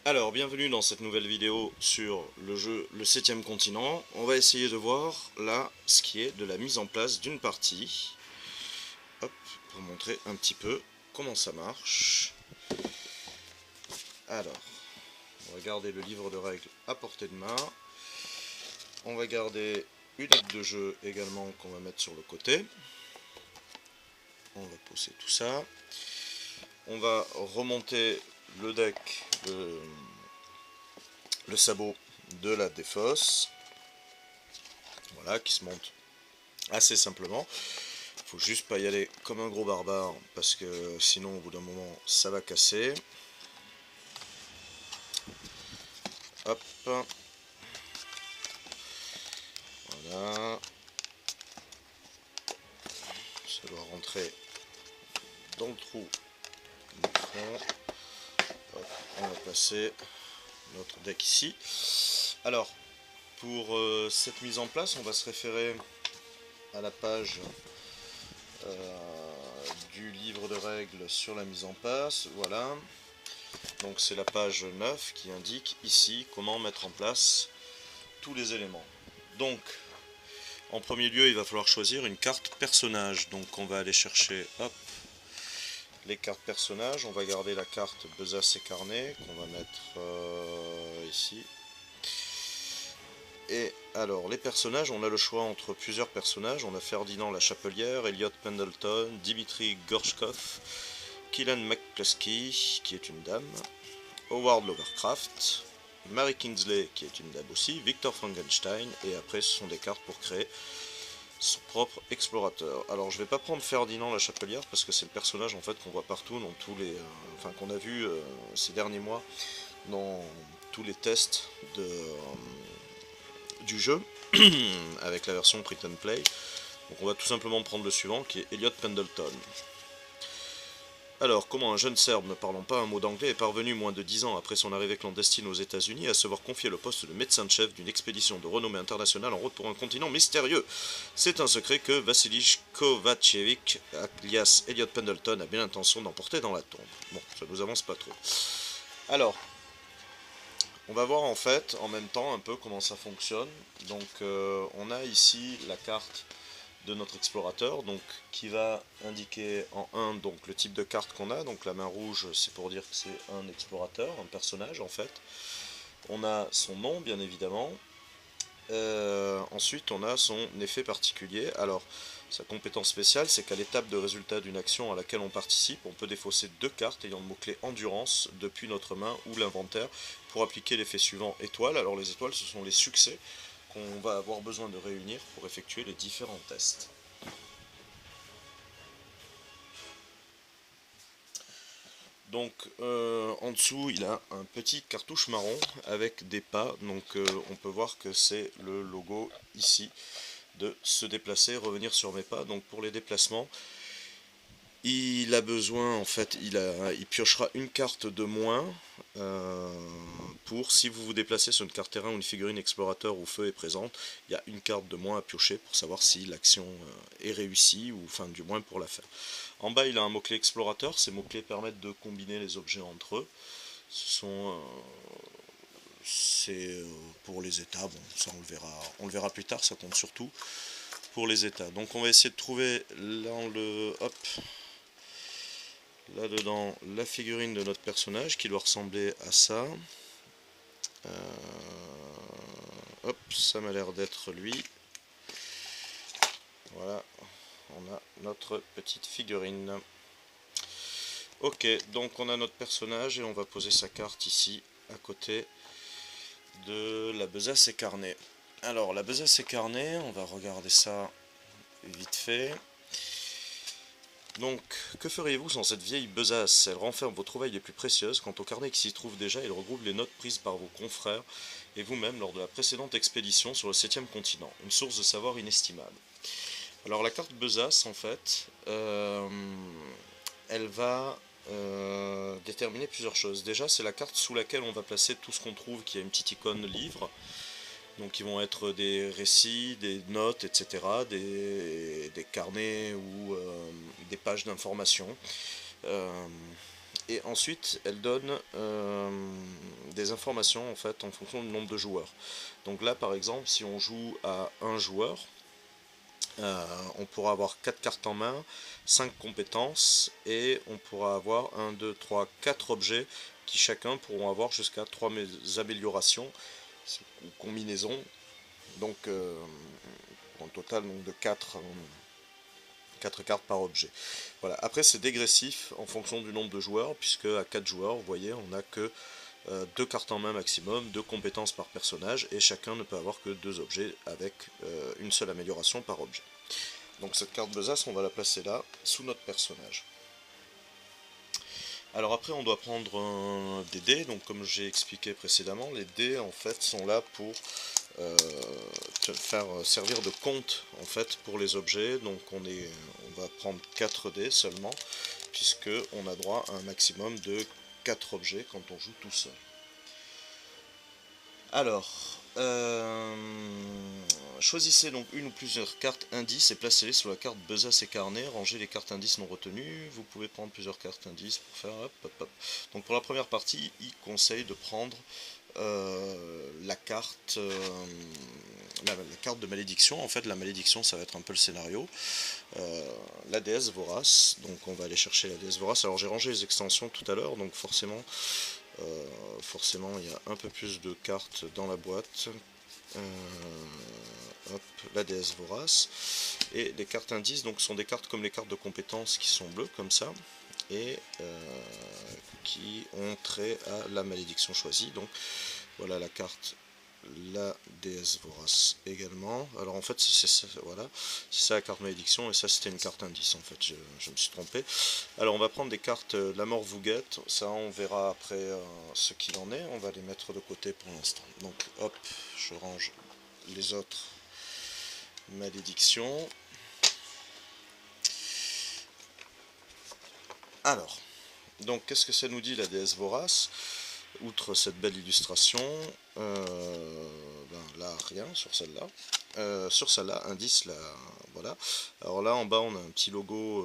Alors, bienvenue dans cette nouvelle vidéo sur le jeu Le Septième Continent. On va essayer de voir là ce qui est de la mise en place d'une partie. Hop, pour montrer un petit peu comment ça marche. Alors, on va garder le livre de règles à portée de main. On va garder une aide de jeu également qu'on va mettre sur le côté. On va poser tout ça. On va remonter le deck, le sabot de la défausse. Voilà, qui se monte assez simplement. Faut juste pas y aller comme un gros barbare parce que sinon au bout d'un moment ça va casser. Hop. Voilà. Ça doit rentrer dans le trou du fond. Hop. On va placer notre deck ici. Alors, pour cette mise en place, on va se référer à la page du livre de règles sur la mise en place. Voilà. Donc c'est la page 9 qui indique ici comment mettre en place tous les éléments. Donc, en premier lieu, il va falloir choisir une carte personnage. Donc on va aller chercher hop, les cartes personnages. On va garder la carte Besace et Carnet qu'on va mettre ici. Et alors, les personnages, on a le choix entre plusieurs personnages. On a Ferdinand la Chapelière, Elliot Pendleton, Dimitri Gorshkov, Killian McCluskey, qui est une dame, Howard Lovecraft, Mary Kingsley, qui est une dame aussi, Victor Frankenstein, et après ce sont des cartes pour créer son propre explorateur. Alors je vais pas prendre Ferdinand la Chapelière parce que c'est le personnage en fait qu'on voit partout dans tous les, enfin qu'on a vu ces derniers mois dans tous les tests du jeu avec la version Print and Play. Donc on va tout simplement prendre le suivant qui est Elliot Pendleton. Alors, comment un jeune Serbe ne parlant pas un mot d'anglais est parvenu moins de 10 ans après son arrivée clandestine aux États-Unis à se voir confier le poste de médecin-chef d'une expédition de renommée internationale en route pour un continent mystérieux? C'est un secret que Vassili Kovacevic, alias Elliot Pendleton, a bien l'intention d'emporter dans la tombe. Bon, ça nous avance pas trop. Alors, on va voir en fait en même temps un peu comment ça fonctionne. Donc, on a ici la carte de notre explorateur, donc qui va indiquer en 1 donc le type de carte qu'on a. Donc la main rouge, c'est pour dire que c'est un explorateur, un personnage en fait. On a son nom bien évidemment. Ensuite on a son effet particulier. Alors sa compétence spéciale, c'est qu'à l'étape de résultat d'une action à laquelle on participe, on peut défausser 2 cartes ayant le mot-clé endurance depuis notre main ou l'inventaire pour appliquer l'effet suivant étoile. Alors les étoiles, ce sont les succès qu'on va avoir besoin de réunir pour effectuer les différents tests. Donc en dessous il a un petit cartouche marron avec des pas, donc on peut voir que c'est le logo ici de se déplacer, revenir sur mes pas. Donc pour les déplacements, il a besoin en fait, il piochera une carte de moins euh, pour si vous vous déplacez sur une carte terrain ou une figurine explorateur où feu est présente, il y a une carte de moins à piocher pour savoir si l'action est réussie ou enfin du moins pour la faire. En bas, il a un mot-clé explorateur. Ces mots-clés permettent de combiner les objets entre eux. C'est pour les états. Bon, ça on le verra plus tard. Ça compte surtout pour les états. Donc, on va essayer de trouver là-dedans la figurine de notre personnage qui doit ressembler à ça. Hop, ça m'a l'air d'être lui. Voilà, on a notre petite figurine. Ok, donc on a notre personnage et on va poser sa carte ici à côté de la besace et carnet. Alors la besace et carnet, on va regarder ça vite fait. Donc, que feriez-vous sans cette vieille besace? Elle renferme vos trouvailles les plus précieuses. Quant au carnet qui s'y trouve déjà, il regroupe les notes prises par vos confrères et vous-même lors de la précédente expédition sur le 7e continent. Une source de savoir inestimable. Alors la carte besace, en fait, elle va déterminer plusieurs choses. Déjà, c'est la carte sous laquelle on va placer tout ce qu'on trouve qui a une petite icône livre. Donc, ils vont être des récits, des notes, etc., des carnets ou des pages d'information. Et ensuite, elle donne des informations en fait en fonction du nombre de joueurs. Donc là par exemple si on joue à un joueur, on pourra avoir 4 cartes en main, 5 compétences et on pourra avoir 1, 2, 3, 4 objets qui chacun pourront avoir jusqu'à 3 améliorations ou combinaisons. Donc en total donc, de 4 cartes par objet. Voilà. Après c'est dégressif en fonction du nombre de joueurs, puisque à 4 joueurs, vous voyez, on n'a que 2 cartes en main maximum, 2 compétences par personnage, et chacun ne peut avoir que 2 objets avec une seule amélioration par objet. Donc cette carte besace, on va la placer là, sous notre personnage. Alors après on doit prendre des dés, donc comme j'ai expliqué précédemment, les dés en fait sont là pour faire servir de compte en fait pour les objets. Donc on va prendre 4 dés seulement, puisque on a droit à un maximum de 4 objets quand on joue tout seul. Alors, choisissez donc une ou plusieurs cartes indices et placez-les sur la carte besace et carnet. Rangez les cartes indices non retenues. Vous pouvez prendre plusieurs cartes indices pour faire hop, hop, hop. Donc pour la première partie, il conseille de prendre la carte de malédiction. En fait, la malédiction, ça va être un peu le scénario. La déesse vorace. Donc on va aller chercher la déesse vorace. Alors j'ai rangé les extensions tout à l'heure, donc forcément il y a un peu plus de cartes dans la boîte. Hop, la déesse vorace. Et les cartes indices donc sont des cartes comme les cartes de compétences qui sont bleues comme ça et qui ont trait à la malédiction choisie. Donc voilà la carte, la déesse vorace également. Alors en fait c'est ça, voilà, c'est ça la carte malédiction, et ça c'était une carte indice en fait, je me suis trompé. Alors on va prendre des cartes la mort vous guette, ça on verra après ce qu'il en est, on va les mettre de côté pour l'instant. Donc hop, je range les autres malédictions. Alors, donc qu'est-ce que ça nous dit la déesse vorace? Outre cette belle illustration, là rien sur celle-là. Sur celle-là, indice là, voilà. Alors là en bas on a un petit logo,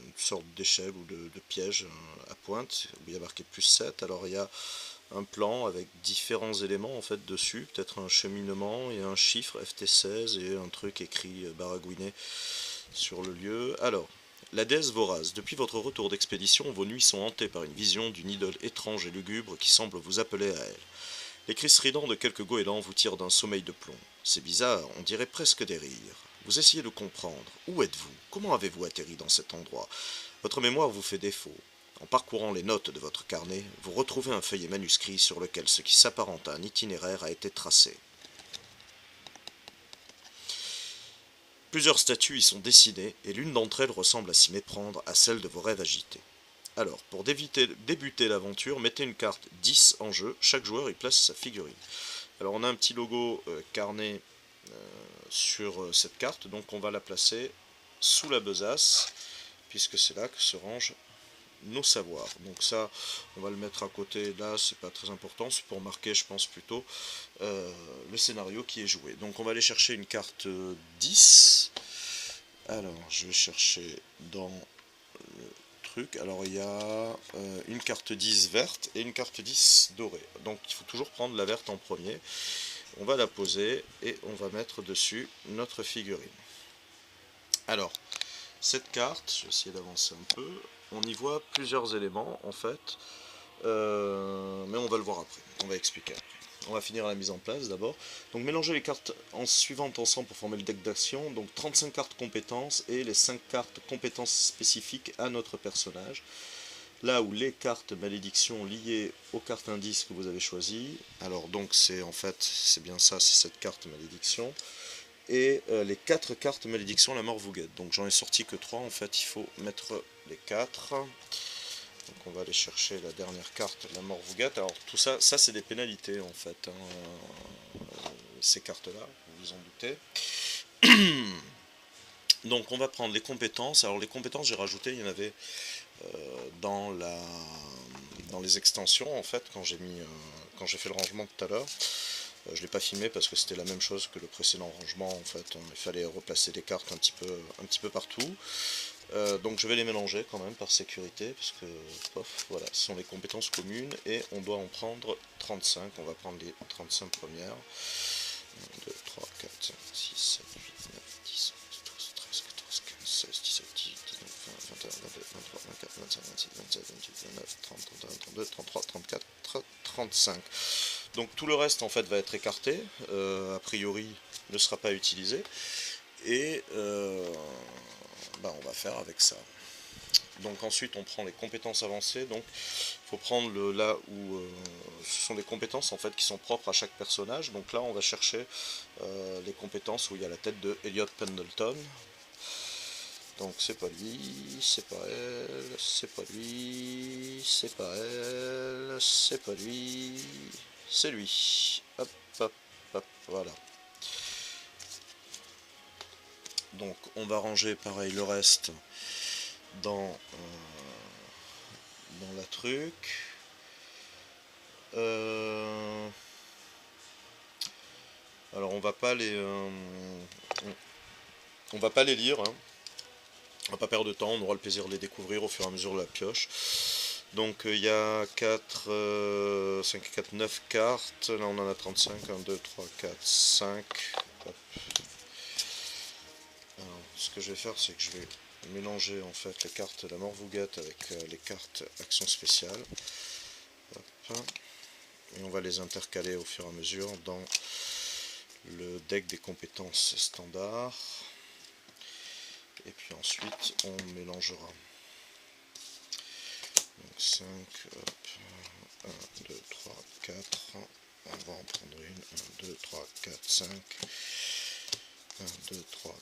une sorte d'échelle ou de piège à pointe, où il y a marqué +7. Alors il y a un plan avec différents éléments en fait dessus, peut-être un cheminement et un chiffre FT16 et un truc écrit baragouiné sur le lieu. Alors, la déesse vorace, depuis votre retour d'expédition, vos nuits sont hantées par une vision d'une idole étrange et lugubre qui semble vous appeler à elle. Les cris stridents de quelques goélands vous tirent d'un sommeil de plomb. C'est bizarre, on dirait presque des rires. Vous essayez de comprendre. Où êtes-vous? Comment avez-vous atterri dans cet endroit? Votre mémoire vous fait défaut. En parcourant les notes de votre carnet, vous retrouvez un feuillet manuscrit sur lequel ce qui s'apparente à un itinéraire a été tracé. Plusieurs statues y sont dessinées, et l'une d'entre elles ressemble à s'y méprendre à celle de vos rêves agités. Alors, pour débuter l'aventure, mettez une carte 10 en jeu, chaque joueur y place sa figurine. Alors on a un petit logo carnet sur cette carte, donc on va la placer sous la besace, puisque c'est là que se rangent nos savoirs. Donc ça, on va le mettre à côté, là c'est pas très important, c'est pour marquer je pense plutôt le scénario qui est joué. Donc on va aller chercher une carte 10. Alors je vais chercher dans le truc, alors il y a une carte 10 verte et une carte 10 dorée. Donc il faut toujours prendre la verte en premier. On va la poser et on va mettre dessus notre figurine. Alors, cette carte, je vais essayer d'avancer un peu, on y voit plusieurs éléments en fait, mais on va le voir après, on va expliquer après. On va finir la mise en place d'abord. Donc mélanger les cartes suivantes ensemble pour former le deck d'action, donc 35 cartes compétences et les 5 cartes compétences spécifiques à notre personnage. Là où les cartes malédiction liées aux cartes indices que vous avez choisies, alors donc c'est en fait, c'est bien ça, c'est cette carte malédiction. Et les 4 cartes malédiction la mort vous guette. Donc j'en ai sorti que 3 en fait, il faut mettre les 4. Donc on va aller chercher la dernière carte, la mort vous guette. Alors tout ça, c'est des pénalités en fait, ces cartes là, vous vous en doutez. Donc on va prendre les compétences. Alors les compétences j'ai rajouté, il y en avait dans les extensions en fait quand j'ai fait le rangement tout à l'heure. Je ne l'ai pas filmé parce que c'était la même chose que le précédent rangement en fait, il fallait replacer des cartes un petit peu partout. Donc je vais les mélanger quand même par sécurité, parce que pof, voilà, ce sont les compétences communes et on doit en prendre 35. On va prendre les 35 premières. 1, 2, 3, 4, 5, 6, 7, 8, 9, 10, 11, 12, 13, 14, 15, 16, 17, 18, 19, 20, 21, 22, 23, 24, 25, 26, 27, 28, 29, 30, 31, 32, 33, 34, 35. Donc tout le reste en fait va être écarté, a priori ne sera pas utilisé, et on va faire avec ça. Donc ensuite on prend les compétences avancées, donc il faut prendre là où ce sont des compétences en fait qui sont propres à chaque personnage. Donc là on va chercher les compétences où il y a la tête de Elliot Pendleton. Donc c'est pas lui, c'est pas elle, c'est pas lui, c'est pas elle, c'est pas lui, c'est lui. Hop, hop, hop, voilà. Donc on va ranger pareil le reste dans la truc. Alors on va pas les lire, hein. On va pas perdre de temps, on aura le plaisir de les découvrir au fur et à mesure de la pioche. Donc il y a 4, 5, 4, 9 cartes, là on en a 35, 1, 2, 3, 4, 5. Hop. Alors, ce que je vais faire, c'est que je vais mélanger en fait les cartes de la Morvougat avec les cartes action spéciale. Hop. Et on va les intercaler au fur et à mesure dans le deck des compétences standard. Et puis ensuite on mélangera. Donc 5, hop, 1, 2, 3, 4. On va en prendre une. 1, 2, 3, 4, 5. 1, 2, 3,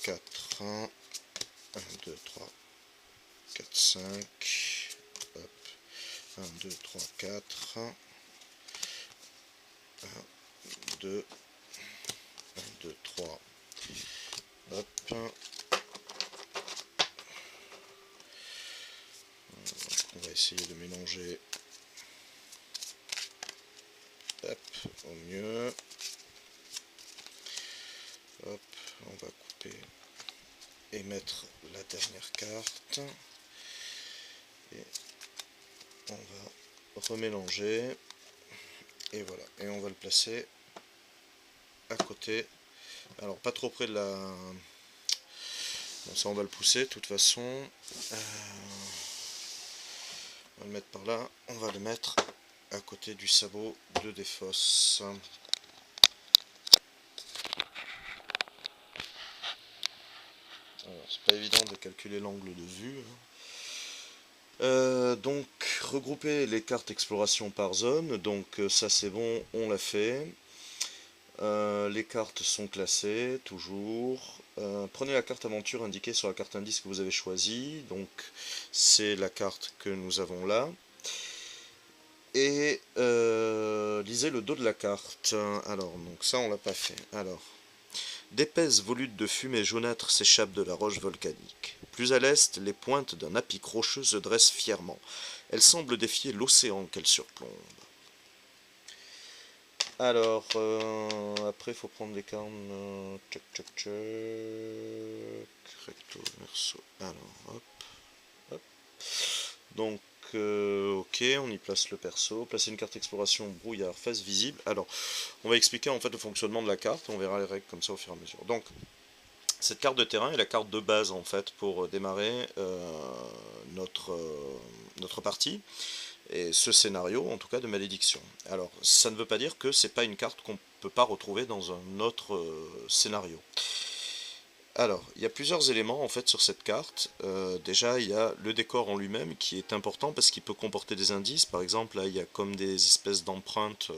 4. 1, 2, 3, 4, 5. Hop. 1, 2, 3, 4. 1, 2, 1, 2, 3. Hop. On va essayer de mélanger, hop, au mieux. Hop, on va couper et mettre la dernière carte. Et on va remélanger. Et voilà, et on va le placer à côté. Alors pas trop près de la... Bon, ça on va le pousser de toute façon. On va le mettre par là. On va le mettre à côté du sabot de Défausse. C'est pas évident de calculer l'angle de vue. Donc regrouper les cartes exploration par zone. Donc ça c'est bon, on l'a fait. Les cartes sont classées, toujours. Prenez la carte aventure indiquée sur la carte indice que vous avez choisie. Donc c'est la carte que nous avons là. Et lisez le dos de la carte. Alors, donc ça on l'a pas fait. Alors, d'épaisses volutes de fumée jaunâtre s'échappent de la roche volcanique. Plus à l'est, les pointes d'un à pic rocheux se dressent fièrement. Elles semblent défier l'océan qu'elles surplombent. Alors, après, il faut prendre les cartes. Tchac, tchac, tchac. Recto, verso. Alors, hop. Hop. Donc, ok, on y place le perso. Placer une carte exploration brouillard face visible. Alors, on va expliquer en fait le fonctionnement de la carte. On verra les règles comme ça au fur et à mesure. Donc, cette carte de terrain est la carte de base en fait pour démarrer notre partie. Et ce scénario, en tout cas, de malédiction. Alors, ça ne veut pas dire que c'est pas une carte qu'on ne peut pas retrouver dans un autre scénario. Alors, il y a plusieurs éléments en fait sur cette carte. Déjà, il y a le décor en lui-même qui est important parce qu'il peut comporter des indices. Par exemple, là, il y a comme des espèces d'empreintes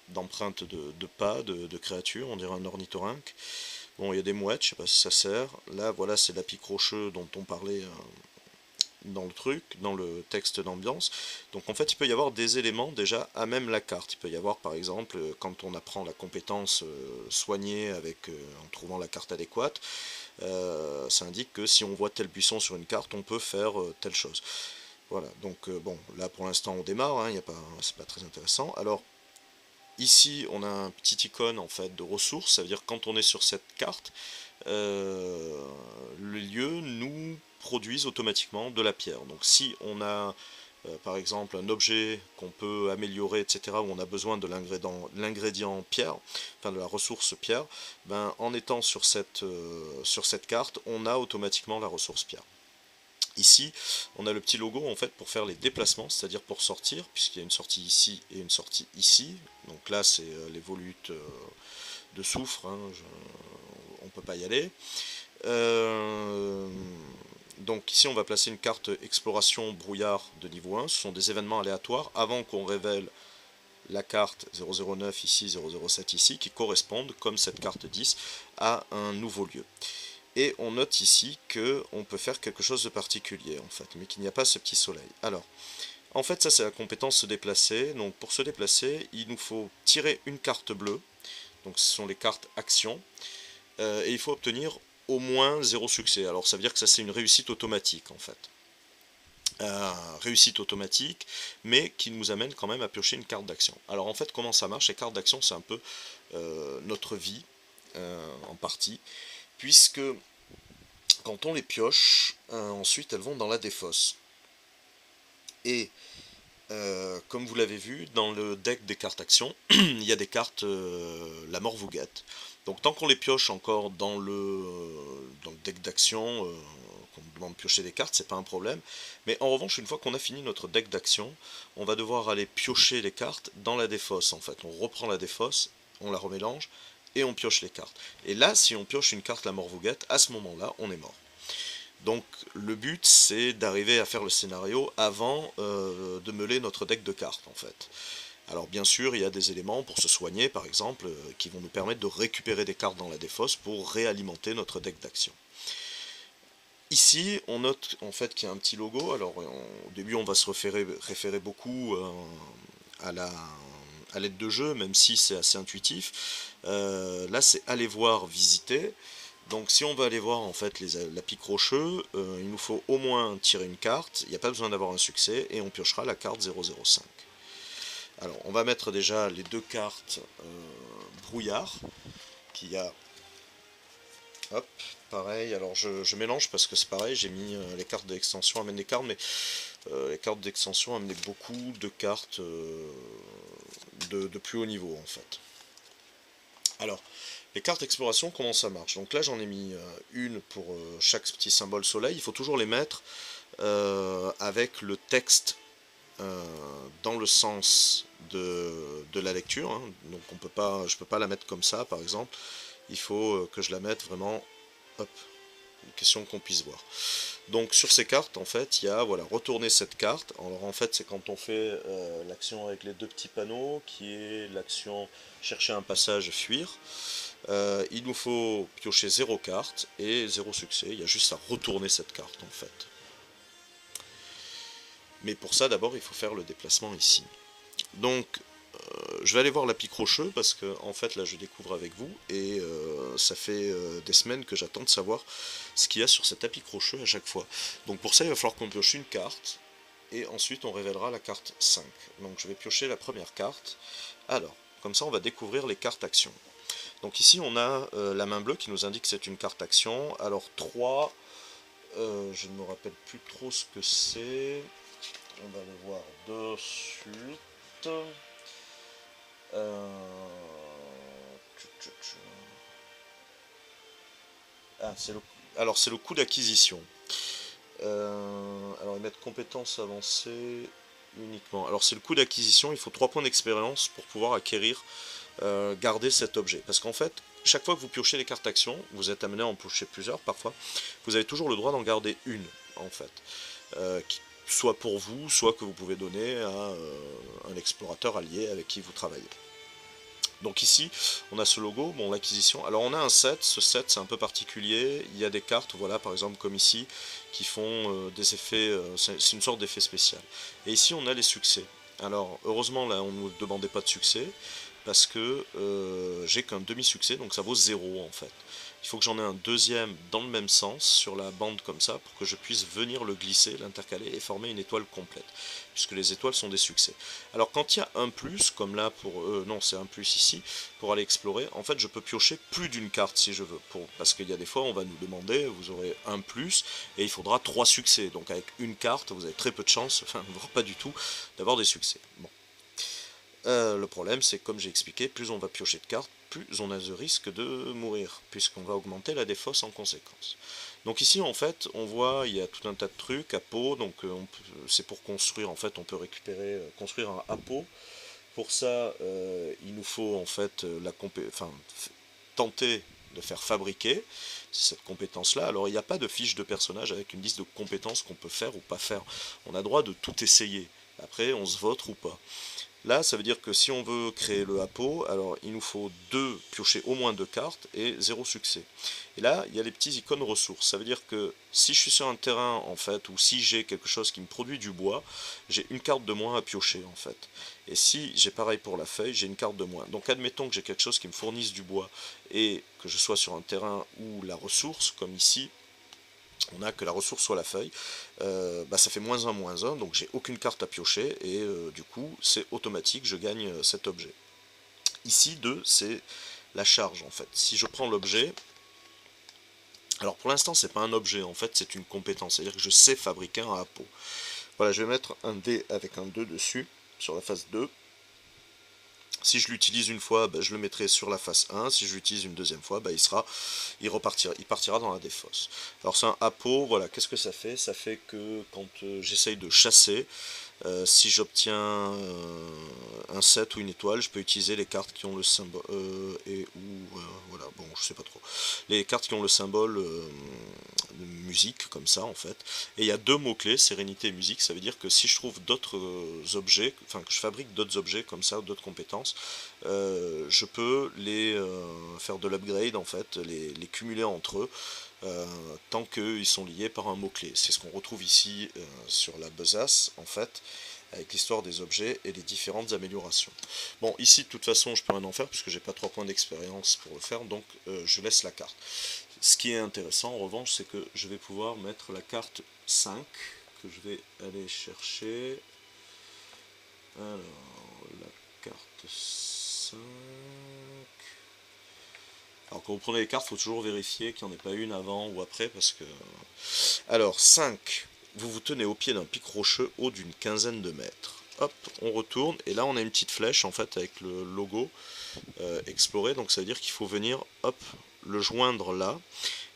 de pas, de créatures, on dirait un ornithorynque. Bon, il y a des mouettes, je sais pas si ça sert. Là, voilà, c'est l'apic rocheux dont on parlait dans le truc, dans le texte d'ambiance. Donc en fait il peut y avoir des éléments déjà à même la carte. Il peut y avoir par exemple quand on apprend la compétence soignée avec, en trouvant la carte adéquate, ça indique que si on voit tel buisson sur une carte on peut faire telle chose. Voilà, donc bon là pour l'instant on démarre, hein, c'est pas très intéressant. Alors ici on a un petit icône en fait de ressources, ça veut dire que quand on est sur cette carte, les lieux nous produisent automatiquement de la pierre. Donc si on a par exemple un objet qu'on peut améliorer, etc., où on a besoin de l'ingrédient pierre, enfin de la ressource pierre, ben, en étant sur cette carte, on a automatiquement la ressource pierre. Ici, on a le petit logo en fait pour faire les déplacements, c'est-à-dire pour sortir, puisqu'il y a une sortie ici et une sortie ici. Donc là, c'est les volutes de soufre, hein, on ne peut pas y aller. Donc ici on va placer une carte exploration brouillard de niveau 1, ce sont des événements aléatoires avant qu'on révèle la carte 009 ici, 007 ici, qui correspondent, comme cette carte 10, à un nouveau lieu. Et on note ici qu'on peut faire quelque chose de particulier en fait, mais qu'il n'y a pas ce petit soleil. Alors, en fait ça c'est la compétence se déplacer, donc pour se déplacer il nous faut tirer une carte bleue, donc ce sont les cartes actions, et il faut obtenir au moins 0 succès. Alors ça veut dire que ça c'est une réussite automatique en fait. Réussite automatique, mais qui nous amène quand même à piocher une carte d'action. Alors en fait comment ça marche? Les cartes d'action c'est un peu notre vie en partie, puisque quand on les pioche, ensuite elles vont dans la défausse. Et comme vous l'avez vu, dans le deck des cartes actions, il y a des cartes la mort vous guette. Donc tant qu'on les pioche encore dans le deck d'action, qu'on nous demande de piocher des cartes, c'est pas un problème. Mais en revanche, une fois qu'on a fini notre deck d'action, on va devoir aller piocher les cartes dans la défausse en fait. On reprend la défausse, on la remélange, et on pioche les cartes. Et là, si on pioche une carte la mort vous guette, à ce moment-là, on est mort. Donc le but c'est d'arriver à faire le scénario avant de meuler notre deck de cartes en fait. Alors bien sûr il y a des éléments pour se soigner par exemple qui vont nous permettre de récupérer des cartes dans la défausse pour réalimenter notre deck d'action. Ici on note en fait qu'il y a un petit logo, alors au début on va se référer beaucoup à l'aide de jeu même si c'est assez intuitif. Là c'est aller voir, visiter. Donc si on veut aller voir en fait la pique rocheux, il nous faut au moins tirer une carte, il n'y a pas besoin d'avoir un succès, et on piochera la carte 005. Alors on va mettre déjà les deux cartes brouillard, qu'il y a, hop, pareil, alors je mélange parce que c'est pareil, j'ai mis les cartes d'extension amènent des cartes, mais les cartes d'extension amenaient beaucoup de cartes de plus haut niveau en fait. Alors, les cartes exploration, comment ça marche? Donc là j'en ai mis une pour chaque petit symbole soleil, il faut toujours les mettre avec le texte dans le sens de la lecture, hein. Donc je peux pas la mettre comme ça par exemple, il faut que je la mette vraiment, hop, une question qu'on puisse voir. Donc sur ces cartes en fait il y a, voilà, retourner cette carte, alors en fait c'est quand on fait l'action avec les deux petits panneaux, qui est l'action chercher un passage, fuir. Il nous faut piocher 0 carte et 0 succès, il y a juste à retourner cette carte en fait. Mais pour ça d'abord il faut faire le déplacement ici. Donc je vais aller voir la pique rocheux parce que en fait là je découvre avec vous et ça fait des semaines que j'attends de savoir ce qu'il y a sur cet tapis rocheux à chaque fois. Donc pour ça il va falloir qu'on pioche une carte et ensuite on révélera la carte 5. Donc je vais piocher la première carte. Alors, comme ça on va découvrir les cartes actions. Donc ici on a la main bleue qui nous indique que c'est une carte action. Alors 3, je ne me rappelle plus trop ce que c'est. On va le voir de suite. Ah, alors c'est le coût d'acquisition. Alors ils mettent compétences avancées uniquement. Alors c'est le coût d'acquisition, il faut 3 points d'expérience pour pouvoir acquérir, garder cet objet. Parce qu'en fait, chaque fois que vous piochez les cartes actions, vous êtes amené à en piocher plusieurs parfois, vous avez toujours le droit d'en garder une en fait. Soit pour vous, soit que vous pouvez donner à un explorateur allié avec qui vous travaillez. Donc ici, on a ce logo, bon, l'acquisition. Alors on a un set, ce set c'est un peu particulier, il y a des cartes, voilà, par exemple comme ici, qui font des effets, c'est une sorte d'effet spécial. Et ici on a les succès. Alors heureusement là on ne nous demandait pas de succès, parce que j'ai qu'un demi-succès, donc ça vaut 0 en fait. il faut que j'en ai un deuxième dans le même sens sur la bande comme ça pour que je puisse venir le glisser, l'intercaler et former une étoile complète, puisque les étoiles sont des succès. Alors quand il y a un plus, comme là pour... non, c'est un plus ici, pour aller explorer, en fait je peux piocher plus d'une carte si je veux, parce qu'il y a des fois on va nous demander, vous aurez un plus et il faudra 3 succès, donc avec une carte vous avez très peu de chance, enfin voire pas du tout, d'avoir des succès. Bon. Le problème, c'est que comme j'ai expliqué, plus on va piocher de cartes, plus on a de risque de mourir, puisqu'on va augmenter la défausse en conséquence. Donc ici, en fait, on voit, il y a tout un tas de trucs à pot, donc c'est pour construire, en fait, on peut récupérer, construire un pot. Pour ça, il nous faut, en fait, tenter de faire fabriquer cette compétence-là. Alors, il n'y a pas de fiche de personnage avec une liste de compétences qu'on peut faire ou pas faire. On a droit de tout essayer. Après, on se vote ou pas. Là, ça veut dire que si on veut créer le hapeau, alors il nous faut piocher au moins 2 cartes et 0 succès. Et là, il y a les petits icônes ressources. Ça veut dire que si je suis sur un terrain, en fait, ou si j'ai quelque chose qui me produit du bois, j'ai une carte de moins à piocher, en fait. Et si j'ai pareil pour la feuille, j'ai une carte de moins. Donc admettons que j'ai quelque chose qui me fournisse du bois et que je sois sur un terrain où la ressource, comme ici, on a que la ressource soit la feuille, ça fait -1, donc j'ai aucune carte à piocher, et du coup c'est automatique, je gagne cet objet. Ici 2, c'est la charge en fait. Si je prends l'objet, alors pour l'instant c'est pas un objet, en fait c'est une compétence, c'est-à-dire que je sais fabriquer un hapeau. Voilà, je vais mettre un dé avec un 2 dessus, sur la face 2. Si je l'utilise une fois, je le mettrai sur la face 1. Si je l'utilise une deuxième fois, il partira dans la défausse. Alors c'est un hapeau, voilà, qu'est-ce que ça fait? Ça fait que quand j'essaye de chasser, si j'obtiens un 7 ou une étoile, je peux utiliser les cartes qui ont le symbole, voilà, bon, je sais pas trop. Les cartes qui ont le symbole de musique, comme ça, en fait. Et il y a 2 mots-clés, sérénité et musique, ça veut dire que si je trouve d'autres objets, enfin que je fabrique d'autres objets comme ça, d'autres compétences, je peux les faire de l'upgrade, en fait, les cumuler entre eux, tant qu'ils sont liés par un mot-clé. C'est ce qu'on retrouve ici sur la besace, en fait, avec l'histoire des objets et les différentes améliorations. Bon, ici, de toute façon, je peux rien en faire, puisque j'ai pas 3 points d'expérience pour le faire, donc je laisse la carte. Ce qui est intéressant, en revanche, c'est que je vais pouvoir mettre la carte 5, que je vais aller chercher. Alors, la carte 5... Alors quand vous prenez les cartes, il faut toujours vérifier qu'il n'y en ait pas une avant ou après, parce que... Alors, 5. Vous vous tenez au pied d'un pic rocheux haut d'une quinzaine de mètres. Hop, on retourne, et là on a une petite flèche, en fait, avec le logo explorer, donc ça veut dire qu'il faut venir, hop, le joindre là.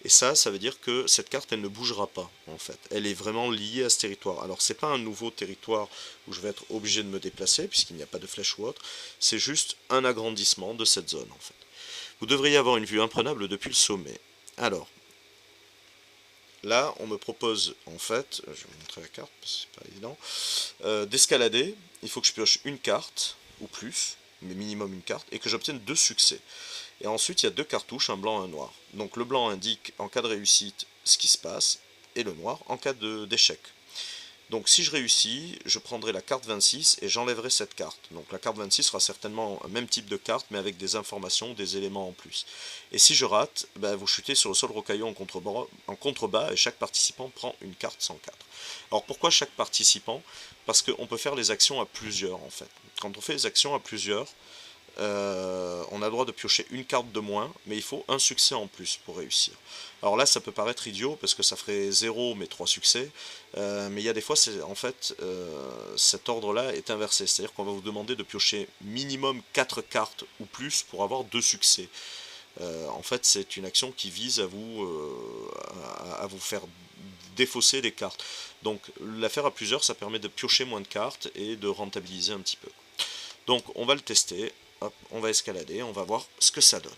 Et ça veut dire que cette carte, elle ne bougera pas, en fait. Elle est vraiment liée à ce territoire. Alors, c'est pas un nouveau territoire où je vais être obligé de me déplacer, puisqu'il n'y a pas de flèche ou autre. C'est juste un agrandissement de cette zone, en fait. Vous devriez avoir une vue imprenable depuis le sommet. Alors, là, on me propose, en fait, je vais vous montrer la carte, parce que c'est pas évident, d'escalader. Il faut que je pioche une carte, ou plus, mais minimum une carte, et que j'obtienne 2 succès. Et ensuite, il y a 2 cartouches, un blanc et un noir. Donc le blanc indique en cas de réussite ce qui se passe, et le noir en cas d'échec. Donc si je réussis, je prendrai la carte 26 et j'enlèverai cette carte. Donc la carte 26 sera certainement un même type de carte, mais avec des informations, des éléments en plus. Et si je rate, vous chutez sur le sol rocailleux en contrebas, et chaque participant prend une carte 104. Alors pourquoi chaque participant? Parce qu'on peut faire les actions à plusieurs, en fait. Quand on fait les actions à plusieurs, on a le droit de piocher une carte de moins, mais il faut un succès en plus pour réussir. Alors là, ça peut paraître idiot, parce que ça ferait 0 mais 3 succès, mais il y a des fois, en fait, cet ordre-là est inversé, c'est-à-dire qu'on va vous demander de piocher minimum 4 cartes ou plus pour avoir 2 succès. En fait, c'est une action qui vise à vous faire défausser des cartes. Donc, la faire à plusieurs, ça permet de piocher moins de cartes et de rentabiliser un petit peu. Donc, on va le tester. Hop, on va escalader, on va voir ce que ça donne.